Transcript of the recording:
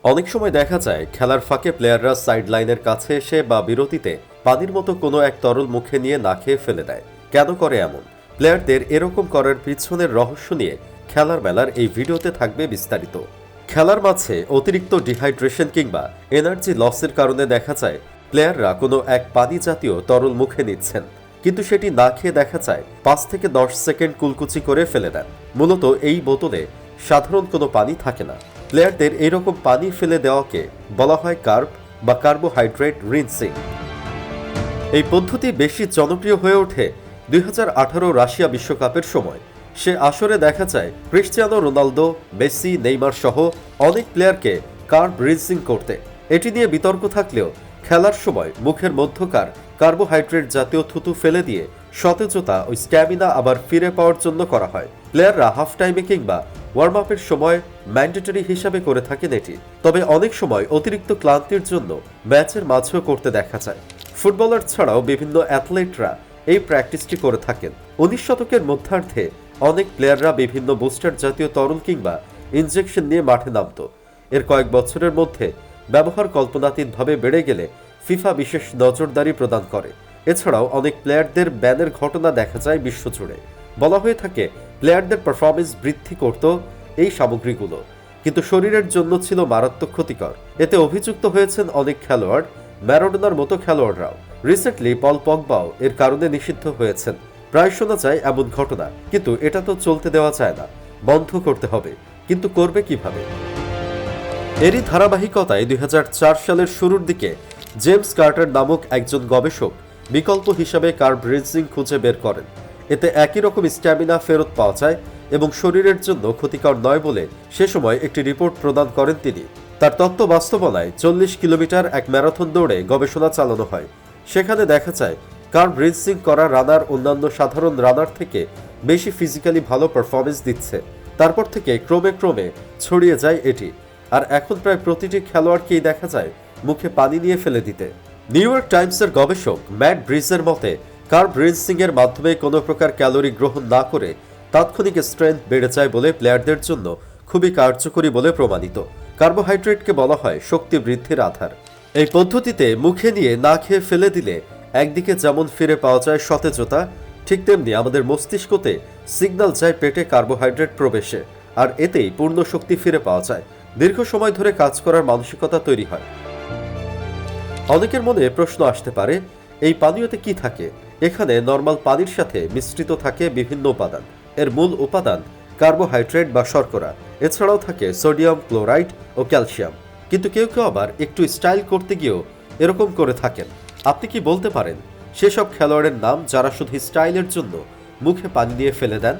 অনেক সময় দেখা যায় খেলার ফাঁকে প্লেয়াররা সাইড লাইনের কাছে এসে বা বিরতিতে পানির মতো কোনো এক তরল মুখে নিয়ে না খেয়ে ফেলে দেয়। কেন করে এমন? প্লেয়ারদের এরকম করার পিছনের রহস্য নিয়ে খেলার বেলার এই ভিডিওতে থাকবে বিস্তারিত। খেলার মাঝে অতিরিক্ত ডিহাইড্রেশন কিংবা এনার্জি লসের কারণে দেখা যায় প্লেয়াররা কোনো এক পানি জাতীয় তরল মুখে নিচ্ছেন, কিন্তু সেটি না খেয়ে দেখা যায় 5 থেকে 10 সেকেন্ড কুলকুচি করে ফেলে দেন। মূলত এই বোতলে সাধারণ কোনো পানি থাকে না। প্লেয়ারদের এরকম পানি ফেলে দেওয়াকে বলা হয় কার্ব বা কার্বোহাইড্রেট রিনসিং। এই পদ্ধতি বেশি জনপ্রিয় হয়ে ওঠে 2018 রাশিয়া বিশ্বকাপের সময়। সে আসরে দেখা যায় ক্রিশ্চিয়ানো রোনালদো, মেসি, নেইমার সহ অনেক প্লেয়ারকে কার্ব রিনসিং করতে। এটি নিয়ে বিতর্ক থাকলেও খেলার সময় মুখের মধ্যকার কার্বোহাইড্রেট জাতীয় থুতু ফেলে দিয়ে সতেজতা ও স্ট্যামিনা আবার ফিরে পাওয়ার জন্য করা হয়। প্লেয়াররা হাফ টাইমে কিংবা ওয়ার্ম আপের সময় ম্যান্ডেটরি হিসাবে করে থাকেন এটি। তবে অনেক সময় অতিরিক্ত ক্লান্তির জন্য ম্যাচের মাঝেও করতে দেখা যায়। ফুটবলার ছাড়াও বিভিন্ন অ্যাথলেটরা এই প্র্যাকটিসটি করে থাকেন। 19 শতকের মধ্যার্ধে অনেক প্লেয়াররা বিভিন্ন বুস্টার জাতীয় তরল কিংবা ইনজেকশন নিয়ে মাঠে নামত। এর কয়েক বছরের মধ্যে ব্যবহার কল্পনাতীতভাবে বেড়ে গেলে ফিফা বিশেষ নজরদারি প্রদান করে। এছাড়াও অনেক প্লেয়ারদের ব্যানের ঘটনা দেখা যায় বিশ্বজুড়ে। বলা হয়ে থাকে প্লেয়ারদের পারফরমেন্স বৃদ্ধি করত এই সামগ্রীগুলো, কিন্তু শরীরের জন্য ছিল মারাত্মক ক্ষতিকর। এতে অভিযুক্ত হয়েছেন অনেক খেলোয়াড়, ম্যারাডোনার মতো খেলোয়াড়রাও। রিসেন্টলি পল পগবাও এর কারণে নিষিদ্ধ হয়েছেন। প্রায় শোনা যায় এমন ঘটনা, কিন্তু এটা তো চলতে দেওয়া যায় না, বন্ধ করতে হবে। কিন্তু করবে কিভাবে? এরই ধারাবাহিকতায় 2004 সালের শুরুর দিকে জেমস কার্টার নামক একজন গবেষক বিকল্প হিসাবে কার্ব রিনসিং খুঁজে বের করেন। এতে একই রকম স্ট্যামিনা ফেরত পাওয়া যায় এবং শরীরের জন্য ক্ষতিকর নয় বলে সে সময় একটি রিপোর্ট প্রদান করেন তিনি। তার তত্ত্ব বাস্তবনায় 40 কিলোমিটার এক ম্যারাথন দৌড়ে গবেষণা চালানো হয়। সেখানে দেখা যায় কার্ব রিনসিং করা রানার অন্যান্য সাধারণ রানার থেকে বেশি ফিজিক্যালি ভালো পারফরমেন্স দিচ্ছে। তারপর থেকে ক্রমে ক্রমে ছড়িয়ে যায় এটি, আর এখন প্রায় প্রতিটি খেলোয়াড়কেই দেখা যায় মুখে পানি নিয়ে ফেলে দিতে। নিউ ইয়র্ক টাইমসের গবেষক ম্যাট ব্রিজের মতে কার্ব রিনসিং এর মাধ্যমে কোনো প্রকার ক্যালোরি গ্রহণ না করে তাৎক্ষণিক স্ট্রেংথ বেড়ে যায় বলে প্লেয়ারদের জন্য খুবই কার্যকরী বলে প্রমাণিত। কার্বোহাইড্রেটকে বলা হয় শক্তি বৃদ্ধির আধার। এই পদ্ধতিতে মুখে নিয়ে না খেয়ে ফেলে দিলে একদিকে যেমন ফিরে পাওয়া যায় সতেজতা, ঠিক তেমনি আমাদের মস্তিষ্কতে সিগন্যাল যায় পেটে কার্বোহাইড্রেট প্রবেশে, আর এতেই পূর্ণ শক্তি ফিরে পাওয়া যায়। দীর্ঘ সময় ধরে কাজ করার মানসিকতা তৈরি হয়। অনেকের মনে প্রশ্ন আসতে পারে, এই পানীয়তে কি থাকে? এখানে নর্মাল পানির সাথে মিশ্রিত থাকে বিভিন্ন উপাদান। এর মূল উপাদান কার্বোহাইড্রেট বা শর্করা। এছাড়াও থাকে সোডিয়াম ক্লোরাইড ও ক্যালসিয়াম। কিন্তু কেউ কেউ আবার একটু স্টাইল করতে গিয়েও এরকম করে থাকেন। আপনি কি বলতে পারেন সেসব খেলোয়াড়ের নাম যারা শুধু স্টাইলের জন্য মুখে পানি দিয়ে ফেলে দেন?